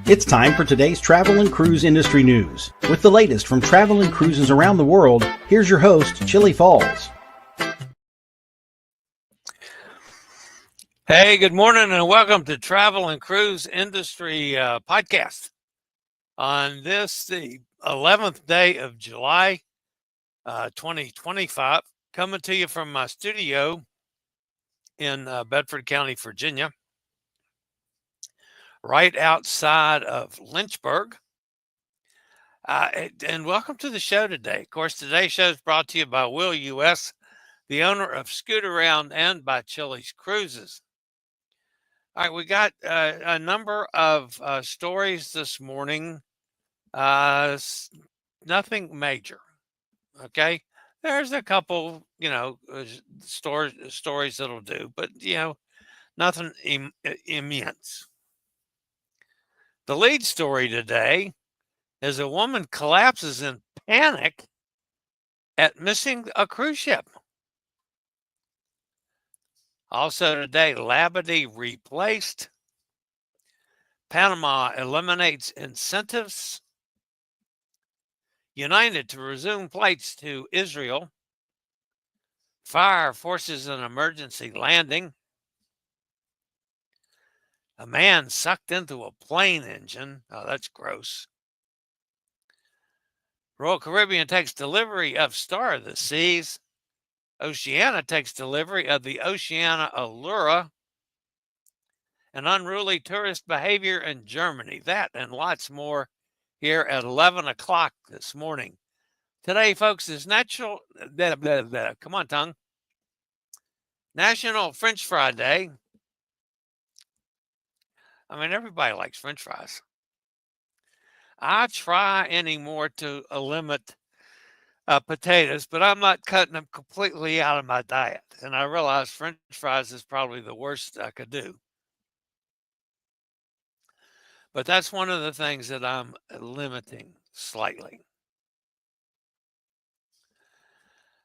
It's time for today's travel and cruise industry news. With the latest from travel and cruises around the world, here's your host, Chilliefalls. Hey, good morning and welcome to Travel and Cruise Industry Podcast. On this, the 11th day of July, 2025, coming to you from my studio in Bedford County, Virginia, right outside of Lynchburg. And welcome to the show today. Of course, today's show is brought to you by Will U.S., the owner of Scoot Around, and by Chilliescruises. All right, we got a number of stories this morning. Nothing major. Okay, there's a couple, stories that'll do, but nothing immense. The lead story today is a woman collapses in panic at missing a cruise ship. Also today, Labadee replaced. Panama eliminates incentives. United to resume flights to Israel. Fire forces an emergency landing. A man sucked into a plane engine. Oh, that's gross. Royal Caribbean takes delivery of Star of the Seas. Oceania takes delivery of the Oceania Allura. And unruly tourist behavior in Germany. That and lots more here at 11 o'clock this morning. Today, folks, is National French Fry Day. I mean, everybody likes French fries. I try anymore to limit potatoes, but I'm not cutting them completely out of my diet. And I realize French fries is probably the worst I could do. But that's one of the things that I'm limiting slightly.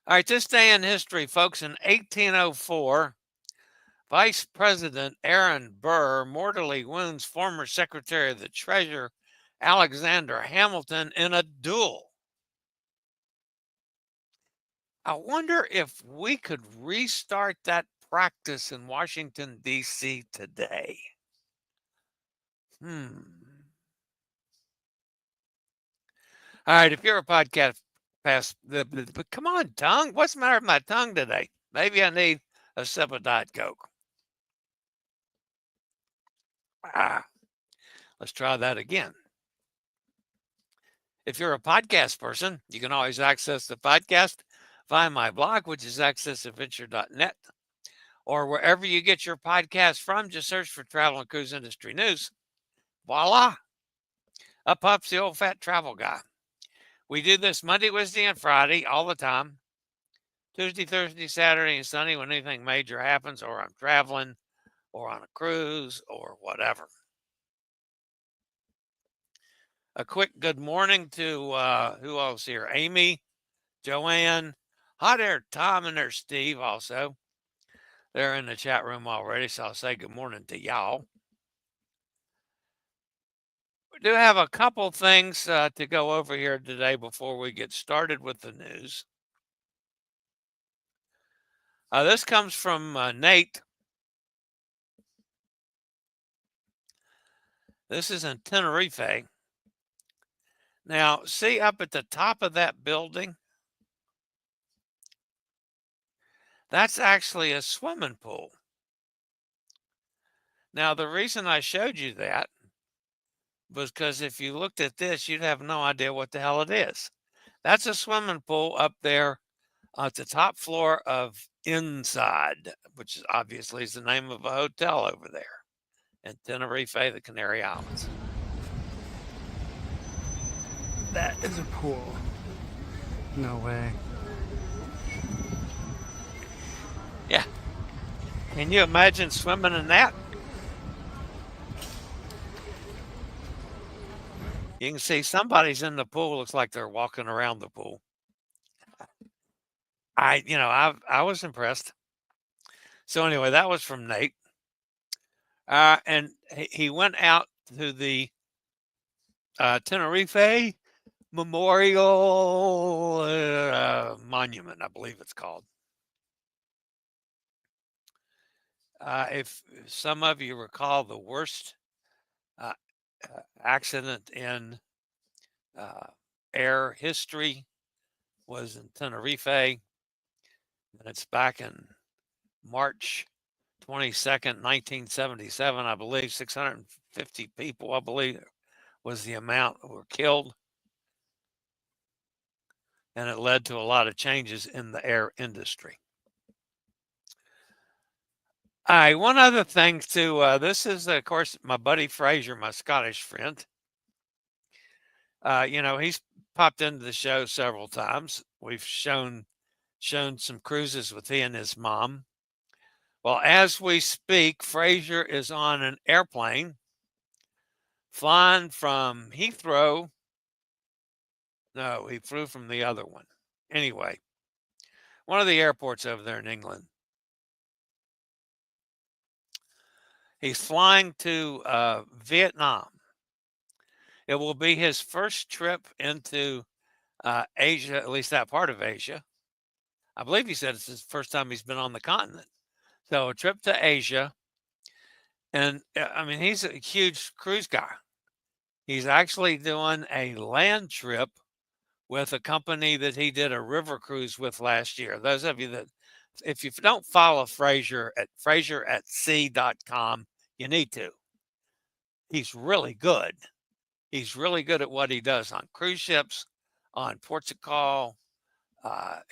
All right, this day in history, folks, in 1804, Vice President Aaron Burr mortally wounds former Secretary of the Treasury Alexander Hamilton in a duel. I wonder if we could restart that practice in Washington, D.C. today. All right, if you're a podcast come on, tongue. What's the matter with my tongue today? Maybe I need a sip of Diet Coke. Let's try that again. If you're a podcast person, you can always access the podcast via my blog, which is accessadventure.net, or wherever you get your podcast from. Just search for Travel and Cruise Industry News. Voila! Up pops the old fat travel guy. We do this Monday, Wednesday, and Friday all the time. Tuesday, Thursday, Saturday, and Sunday when anything major happens, or I'm traveling, or on a cruise, or whatever. A quick good morning to who else here? Amy, Joanne, hi there, Tom, and there's Steve also. They're in the chat room already, so I'll say good morning to y'all. We do have a couple things to go over here today before we get started with the news. This comes from Nate. This is in Tenerife. Now, see up at the top of that building? That's actually a swimming pool. Now, the reason I showed you that was because if you looked at this, you'd have no idea what the hell it is. That's a swimming pool up there at the top floor of Inside, which is obviously is the name of a hotel over there in Tenerife, the Canary Islands. That is a pool. No way. Yeah. Can you imagine swimming in that? You can see somebody's in the pool. Looks like they're walking around the pool. I was impressed. So anyway, that was from Nate. And he went out to the Tenerife Memorial Monument, I believe it's called. If some of you recall, the worst accident in air history was in Tenerife, and it's back in March 22nd, 1977, I believe. 650 people, I believe, was the amount that were killed. And it led to a lot of changes in the air industry. All right, one other thing too. This is, of course, my buddy Fraser, my Scottish friend. He's popped into the show several times. We've shown some cruises with he and his mom. Well, as we speak, Fraser is on an airplane flying from Heathrow. No, he flew from the other one. Anyway, one of the airports over there in England. He's flying to Vietnam. It will be his first trip into Asia, at least that part of Asia. I believe he said it's his first time he's been on the continent. So a trip to Asia. And I mean, he's a huge cruise guy. He's actually doing a land trip with a company that he did a river cruise with last year. Those of you that, if you don't follow Fraser at FraserAtSea.com, you need to. He's really good. He's really good at what he does on cruise ships, on ports of call.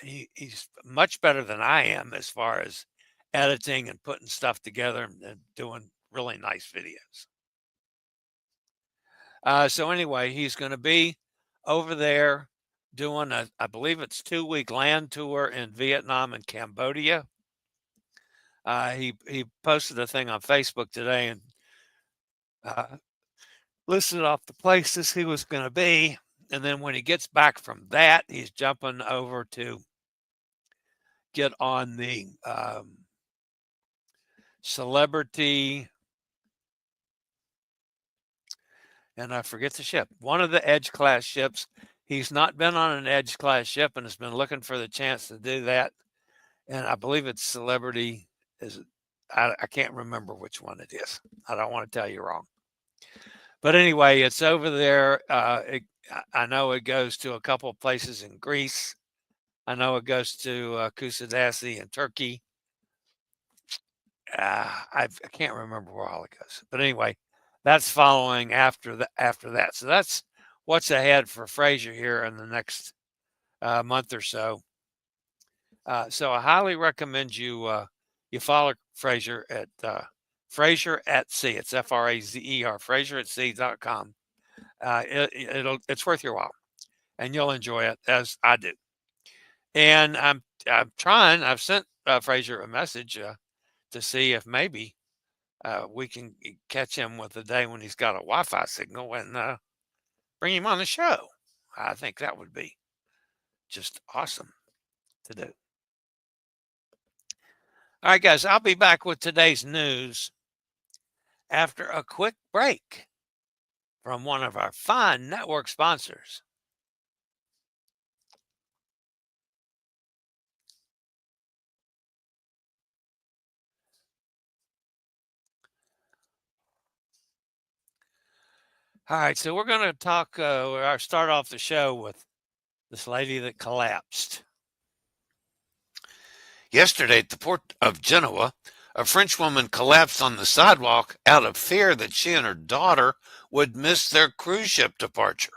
He's much better than I am as far as editing and putting stuff together and doing really nice videos. So anyway, he's going to be over there doing I believe it's 2-week land tour in Vietnam and Cambodia. He posted a thing on Facebook today and listed off the places he was going to be. And then when he gets back from that, he's jumping over to get on the Celebrity, and I forget the ship, one of the Edge class ships. He's not been on an Edge class ship and has been looking for the chance to do that. And I believe it's Celebrity. I can't remember which one it is. I don't want to tell you wrong. But anyway, it's over there. I know it goes to a couple of places in Greece. I know it goes to Kusadasi in Turkey. I can't remember where all it goes. But anyway, that's following after that. So that's what's ahead for Fraser here in the next month or so. So I highly recommend you follow Fraser at Fraser at Sea. It's FRAZER, FraserAtSea.com. It's worth your while, and you'll enjoy it as I do. And I'm trying. I've sent Fraser a message to see if maybe we can catch him with a day when he's got a Wi-Fi signal and bring him on the show. I think that would be just awesome to do. All right, guys, I'll be back with today's news after a quick break from one of our fine network sponsors. All right, so we're going to talk, start off the show with this lady that collapsed. Yesterday at the port of Genoa, a French woman collapsed on the sidewalk out of fear that she and her daughter would miss their cruise ship departure.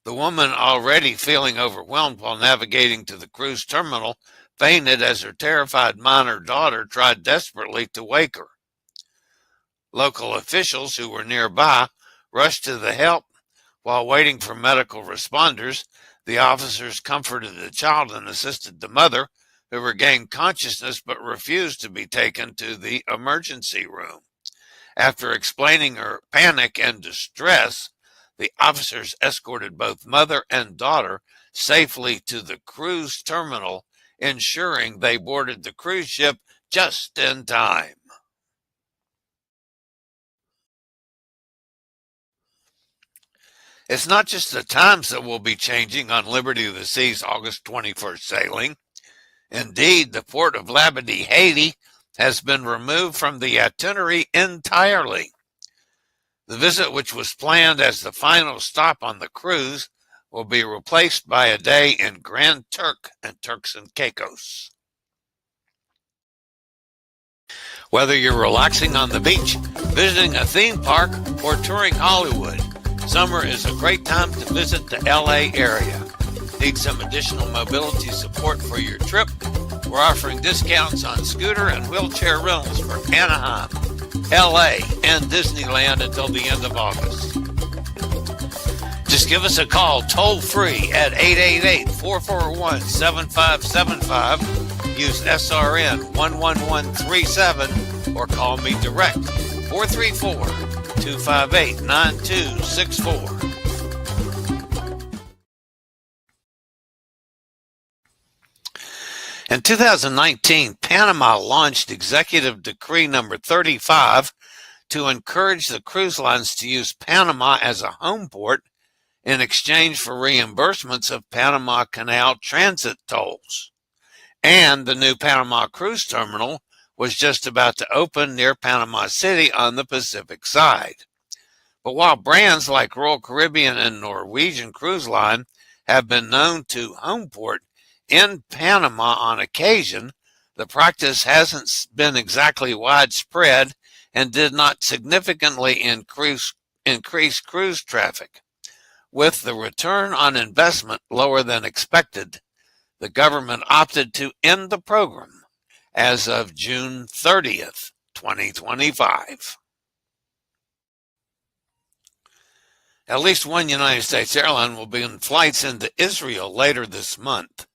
The woman, already feeling overwhelmed while navigating to the cruise terminal, fainted as her terrified minor daughter tried desperately to wake her. Local officials who were nearby rushed to the help. While waiting for medical responders, the officers comforted the child and assisted the mother, who regained consciousness but refused to be taken to the emergency room. After explaining her panic and distress, the officers escorted both mother and daughter safely to the cruise terminal, ensuring they boarded the cruise ship just in time. It's not just the times that will be changing on Liberty of the Sea's August 21st sailing. Indeed, the port of Labadee, Haiti, has been removed from the itinerary entirely. The visit, which was planned as the final stop on the cruise, will be replaced by a day in Grand Turk and Turks and Caicos. Whether you're relaxing on the beach, visiting a theme park, or touring Hollywood, summer is a great time to visit the LA area. Need some additional mobility support for your trip? We're offering discounts on scooter and wheelchair rentals for Anaheim, LA, and Disneyland until the end of August. Just give us a call toll free at 888-441-7575. Use SRN 11137 or call me direct 434-258-9264. In 2019, Panama launched Executive Decree number 35 to encourage the cruise lines to use Panama as a home port in exchange for reimbursements of Panama Canal transit tolls. And the new Panama cruise terminal was just about to open near Panama City on the Pacific side. But while brands like Royal Caribbean and Norwegian Cruise Line have been known to home port in Panama on occasion, the practice hasn't been exactly widespread and did not significantly increase cruise traffic. With the return on investment lower than expected, the government opted to end the program as of June 30th, 2025. At least one United States airline will begin flights into Israel later this month.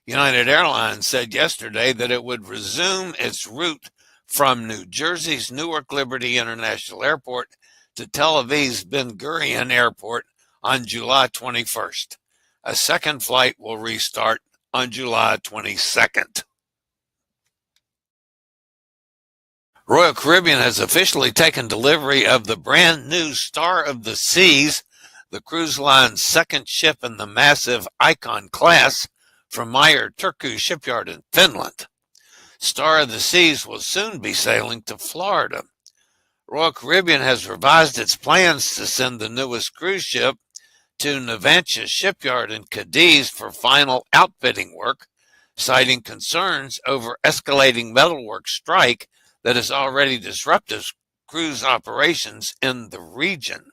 United Airlines said yesterday that it would resume its route from New Jersey's Newark Liberty International Airport to Tel Aviv's Ben Gurion Airport on July 21st. A second flight will restart on July 22nd. Royal Caribbean has officially taken delivery of the brand new Star of the Seas, the cruise line's second ship in the massive Icon class, from Meyer Turku shipyard in Finland. Star of the Seas will soon be sailing to Florida. Royal Caribbean has revised its plans to send the newest cruise ship to Navantia shipyard in Cadiz for final outfitting work, citing concerns over escalating metalwork strike that has already disrupted cruise operations in the region.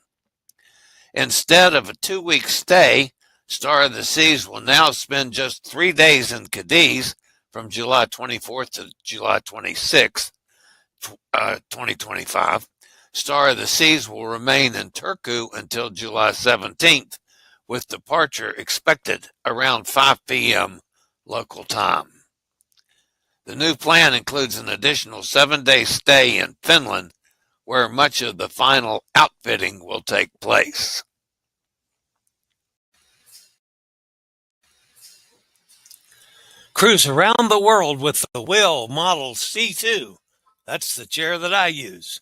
Instead of a 2-week stay, Star of the Seas will now spend just 3 days in Cadiz from July 24th to July 26th, 2025. Star of the Seas will remain in Turku until July 17th, with departure expected around 5 p.m. local time. The new plan includes an additional 7-day stay in Finland, where much of the final outfitting will take place. Cruise around the world with the Will Model C2. That's the chair that I use.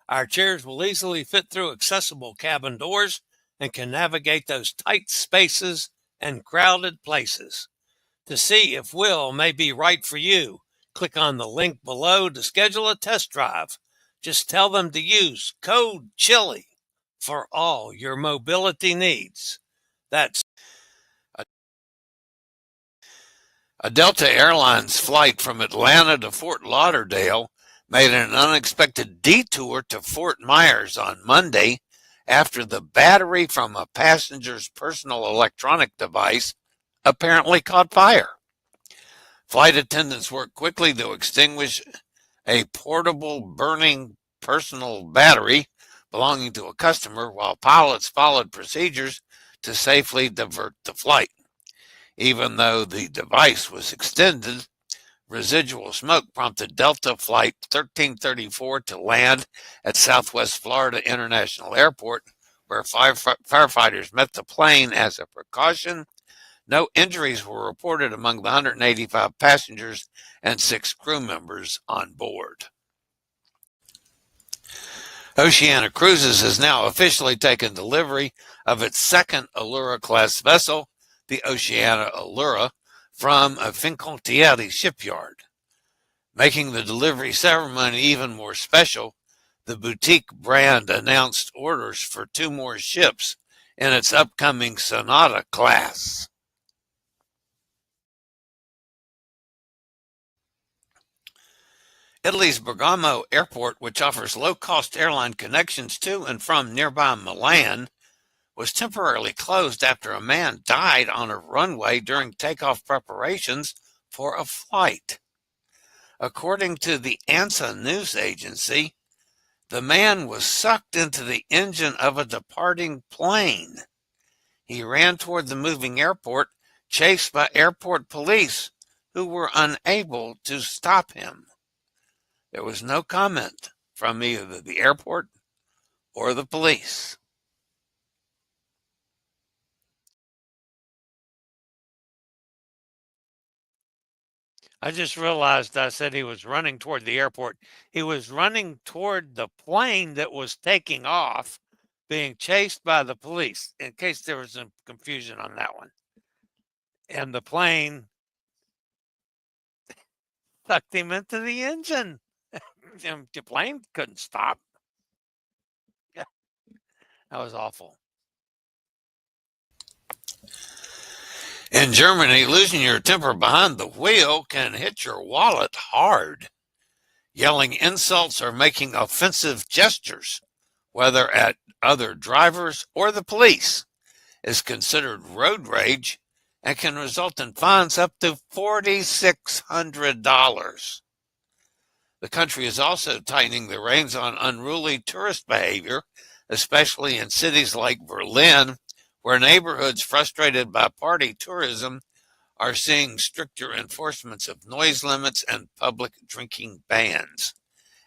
Our chairs will easily fit through accessible cabin doors and can navigate those tight spaces and crowded places. To see if Will may be right for you, click on the link below to schedule a test drive. Just tell them to use code Chillie for all your mobility needs. That's a Delta Airlines flight from Atlanta to Fort Lauderdale made an unexpected detour to Fort Myers on Monday after the battery from a passenger's personal electronic device apparently caught fire. Flight attendants worked quickly to extinguish a portable burning personal battery belonging to a customer, while pilots followed procedures to safely divert the flight. Even though the device was extended, residual smoke prompted Delta Flight 1334 to land at Southwest Florida International Airport, where firefighters met the plane as a precaution. No injuries were reported among the 185 passengers and 6 crew members on board. Oceania Cruises has now officially taken delivery of its second Allura-class vessel, the Oceania Allura, from a Fincantieri shipyard. Making the delivery ceremony even more special, the boutique brand announced orders for 2 more ships in its upcoming Sonata class. Italy's Bergamo Airport, which offers low-cost airline connections to and from nearby Milan, was temporarily closed after a man died on a runway during takeoff preparations for a flight. According to the ANSA news agency, the man was sucked into the engine of a departing plane. He ran toward the moving airport, chased by airport police, who were unable to stop him. There was no comment from either the airport or the police. I just realized I said he was running toward the airport. He was running toward the plane that was taking off, being chased by the police, in case there was some confusion on that one. And the plane sucked him into the engine. The plane couldn't stop. Yeah, that was awful. In Germany, losing your temper behind the wheel can hit your wallet hard. Yelling insults or making offensive gestures, whether at other drivers or the police, is considered road rage and can result in fines up to $4,600. The country is also tightening the reins on unruly tourist behavior, especially in cities like Berlin, where neighborhoods frustrated by party tourism are seeing stricter enforcements of noise limits and public drinking bans.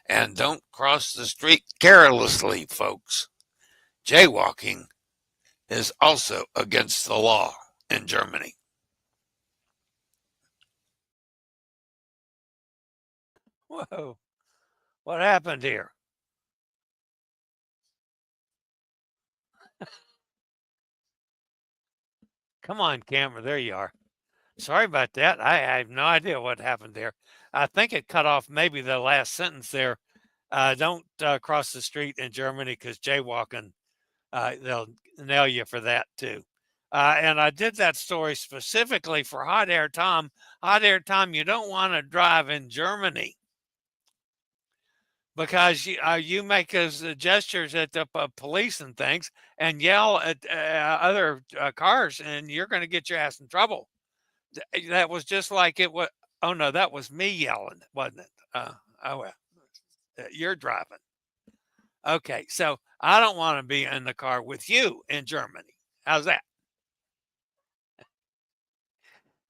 And don't cross the street carelessly, folks. Jaywalking is also against the law in Germany. Whoa, what happened here? Come on, camera, there you are. Sorry about that. I have no idea what happened there. I think it cut off maybe the last sentence there. Don't cross the street in Germany because jaywalking, they'll nail you for that too. And I did that story specifically for Hot Air Tom. Hot Air Tom, you don't want to drive in Germany because you make those gestures at the police and things and yell at other cars, and you're going to get your ass in trouble. That was just like it was. Oh no, that was me yelling, wasn't it? Oh well, you're driving. Okay, so I don't want to be in the car with you in Germany. How's that?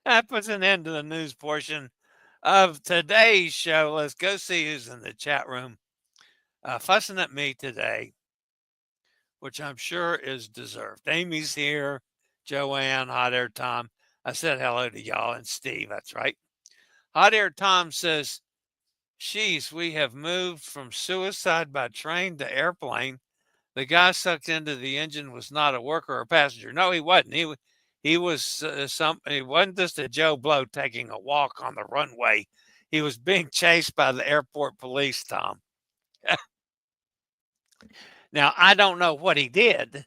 That puts an end to the news portion of today's show. Let's go see who's in the chat room fussing at me today, which I'm sure is deserved. Amy's here, Joanne, Hot Air Tom. I said hello to y'all, and Steve, that's right. Hot Air Tom says, "Sheesh, we have moved from suicide by train to airplane. The guy sucked into the engine was not a worker or passenger." No, he wasn't. He was he wasn't just a Joe Blow taking a walk on the runway. He was being chased by the airport police, Tom. Now, I don't know what he did,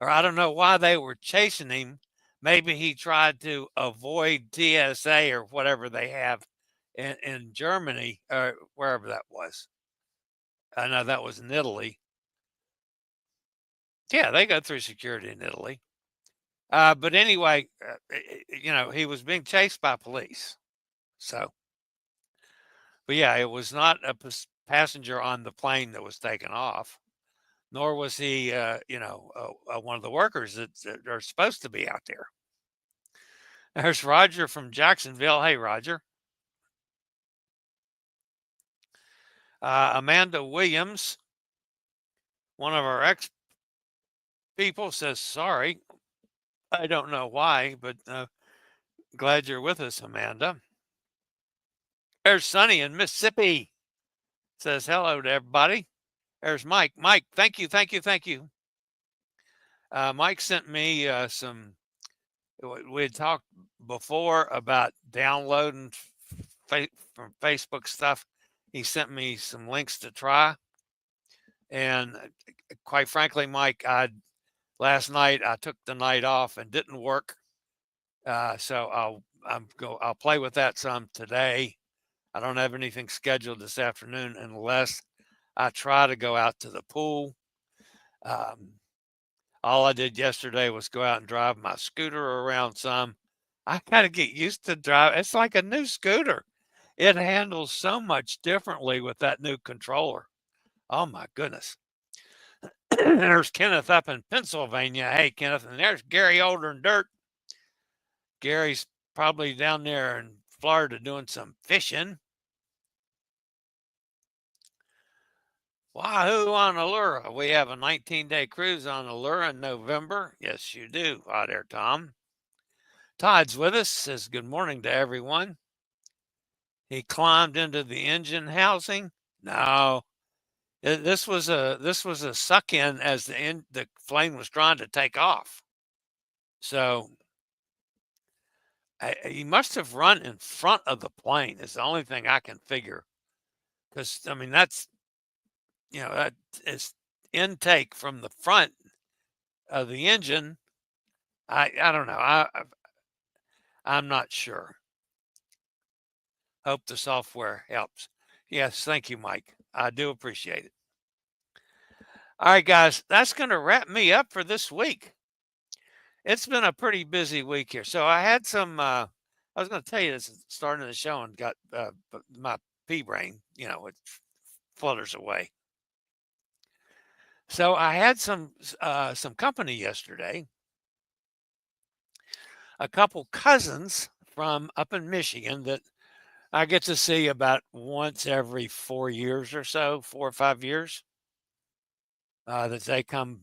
or I don't know why they were chasing him. Maybe he tried to avoid TSA or whatever they have in Germany or wherever that was. I know that was in Italy. Yeah, they go through security in Italy. But anyway, he was being chased by police. So, but yeah, it was not a passenger on the plane that was taken off, nor was he, one of the workers that are supposed to be out there. There's Roger from Jacksonville. Hey, Roger. Amanda Williams, one of our ex people, says, "Sorry. I don't know why, but glad you're with us, Amanda." There's Sonny in Mississippi. Says hello to everybody. There's Mike. Mike, thank you, thank you, thank you. Mike sent me some. We had talked before about downloading from Facebook stuff. He sent me some links to try, and quite frankly, Mike, last night I took the night off and didn't work, so I'll play with that some today. I don't have anything scheduled this afternoon unless I try to go out to the pool. All I did yesterday was go out and drive my scooter around some. I got to get used to drive. It's like a new scooter. It handles so much differently with that new controller. Oh my goodness. There's Kenneth up in Pennsylvania. Hey, Kenneth. And there's Gary Older and Dirt. Gary's probably down there in Florida doing some fishing. Wahoo on Allura. We have a 19-day cruise on Allura in November. Yes, you do. Hot air, Tom. Todd's with us. Says good morning to everyone. He climbed into the engine housing. No, this was a suck in as the plane was trying to take off. So he must have run in front of the plane. Is the only thing I can figure. Because I mean that's that is intake from the front of the engine. I don't know. I'm not sure. Hope the software helps. Yes, thank you, Mike. I do appreciate it. All right, guys, that's going to wrap me up for this week. It's been a pretty busy week here. So I had some, I was going to tell you this starting the show and got my pea brain, it flutters away. So I had some company yesterday. A couple cousins from up in Michigan that I get to see about once every 4 years or so, 4 or 5 years, that they come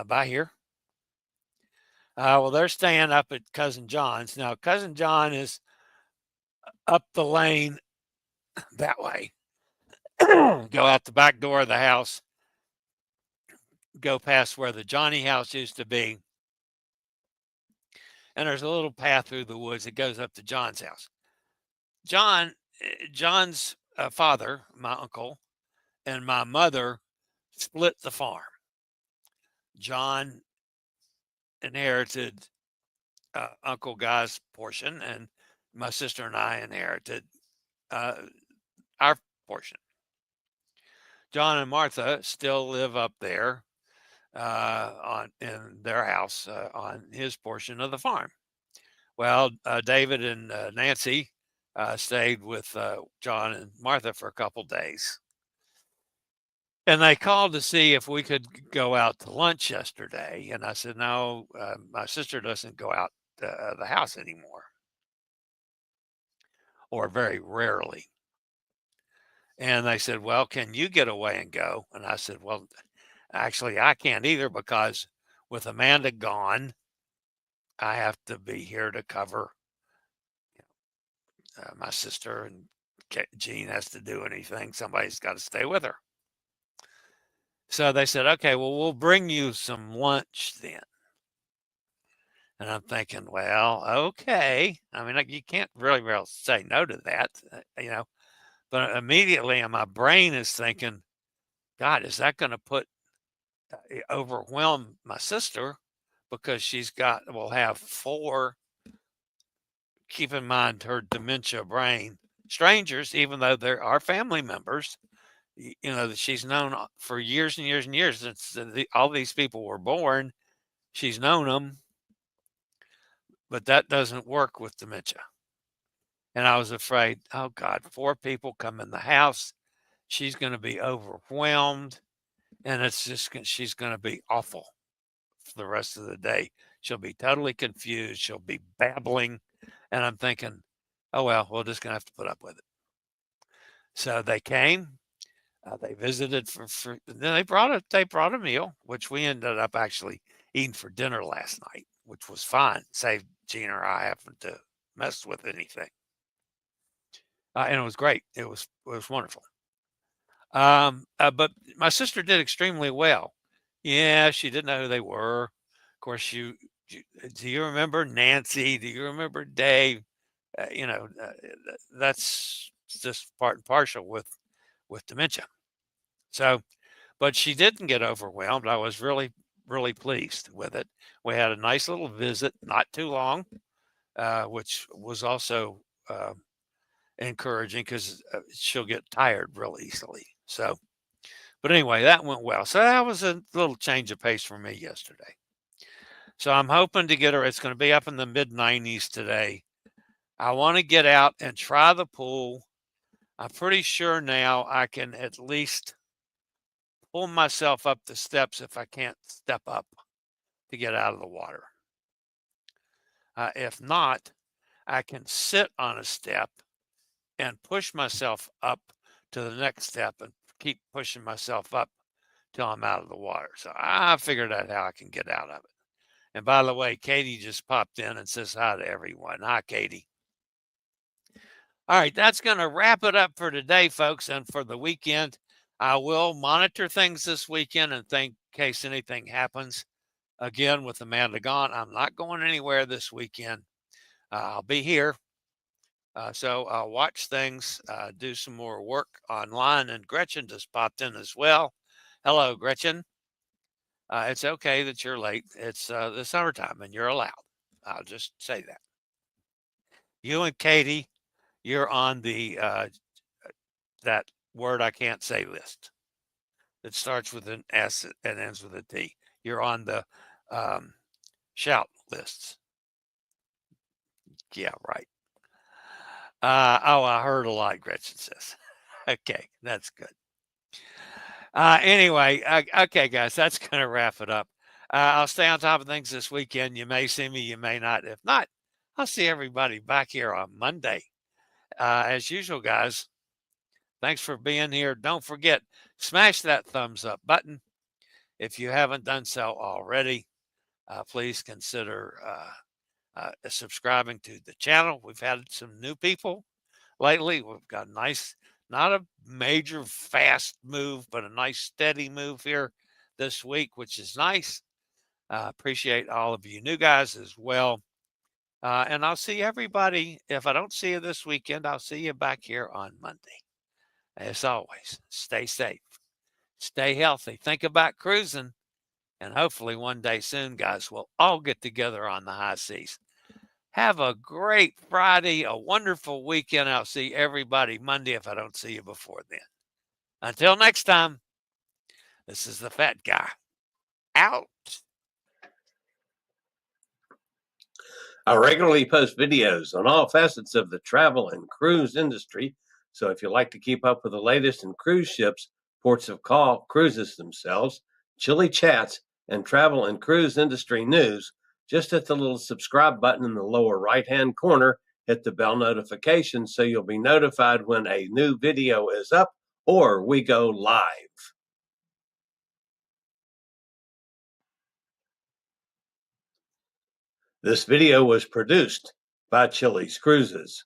by here. Well, they're staying up at Cousin John's. Now, Cousin John is up the lane that way. Go out the back door of the house, go past where the Johnny house used to be. And there's a little path through the woods that goes up to John's house. John's father, my uncle, and my mother split the farm. John inherited Uncle Guy's portion, and my sister and I inherited our portion. John and Martha still live up there in their house on his portion of the farm. Well, David and Nancy stayed with John and Martha for a couple days. And they called to see if we could go out to lunch yesterday. And I said, no, my sister doesn't go out to the house anymore, or very rarely. And they said, well, can you get away and go? And I said, well, actually, I can't either, because with Amanda gone, I have to be here to cover my sister, and Jean has to do anything. Somebody's got to stay with her. So they said, okay, well, we'll bring you some lunch then. And I'm thinking, well, okay. I mean, you can't really say no to that, But immediately my brain is thinking, God, is that going to overwhelm my sister? Because will have 4, keep in mind her dementia brain, strangers, even though they're our family members, that she's known for years and years and years since all these people were born. She's known them, but that doesn't work with dementia. And I was afraid, oh God, 4 people come in the house. She's going to be overwhelmed, and she's going to be awful for the rest of the day. She'll be totally confused. She'll be babbling. And I'm thinking, oh, well, we're just going to have to put up with it. So they came. They visited then they brought a meal, which we ended up actually eating for dinner last night, which was fine. Saved Gene or I having to mess with anything. And it was great. It was wonderful. But my sister did extremely well. Yeah, she didn't know who they were. Of course, do you remember Nancy? Do you remember Dave? That's just part and parcel with dementia. So, but she didn't get overwhelmed. I was really, really pleased with it. We had a nice little visit, not too long, which was also encouraging because she'll get tired real easily. So, but anyway, that went well. So that was a little change of pace for me yesterday. So I'm hoping to get her. It's going to be up in the mid 90s today. I want to get out and try the pool. I'm pretty sure now I can at least pull myself up the steps if I can't step up to get out of the water. If not, I can sit on a step and push myself up to the next step and keep pushing myself up till I'm out of the water. So I figured out how I can get out of it. And by the way, Katie just popped in and says hi to everyone. Hi, Katie. All right, that's going to wrap it up for today, folks, and for the weekend. I will monitor things this weekend and think in case anything happens. Again, with Amanda gone, I'm not going anywhere this weekend. I'll be here. So I'll watch things, do some more work online. And Gretchen just popped in as well. Hello, Gretchen. It's okay that you're late. It's the summertime and you're allowed. I'll just say that. You and Katie, you're on the that word I can't say list. It starts with an S and ends with a T. You're on the shout lists. Yeah, right. I heard a lot, Gretchen says. Okay, that's good. Anyway, okay, guys, that's going to wrap it up. I'll stay on top of things this weekend. You may see me, you may not. If not, I'll see everybody back here on Monday. As usual, guys, thanks for being here. Don't forget, smash that thumbs up button. If you haven't done so already, please consider subscribing to the channel. We've had some new people lately. We've got nice, not a major fast move, but a nice steady move here this week, which is nice. Appreciate all of you new guys as well. And I'll see everybody. If I don't see you this weekend, I'll see you back here on Monday. As always, stay safe, stay healthy, think about cruising, and hopefully one day soon, guys, we'll all get together on the high seas. Have a great Friday, a wonderful weekend. I'll see everybody Monday if I don't see you before then. Until next time, this is the Fat Guy. Out. I regularly post videos on all facets of the travel and cruise industry. So if you like to keep up with the latest in cruise ships, ports of call, cruises themselves, Chillie chats, and travel and cruise industry news, just hit the little subscribe button in the lower right-hand corner, hit the bell notification so you'll be notified when a new video is up or we go live. This video was produced by Chilliescruises.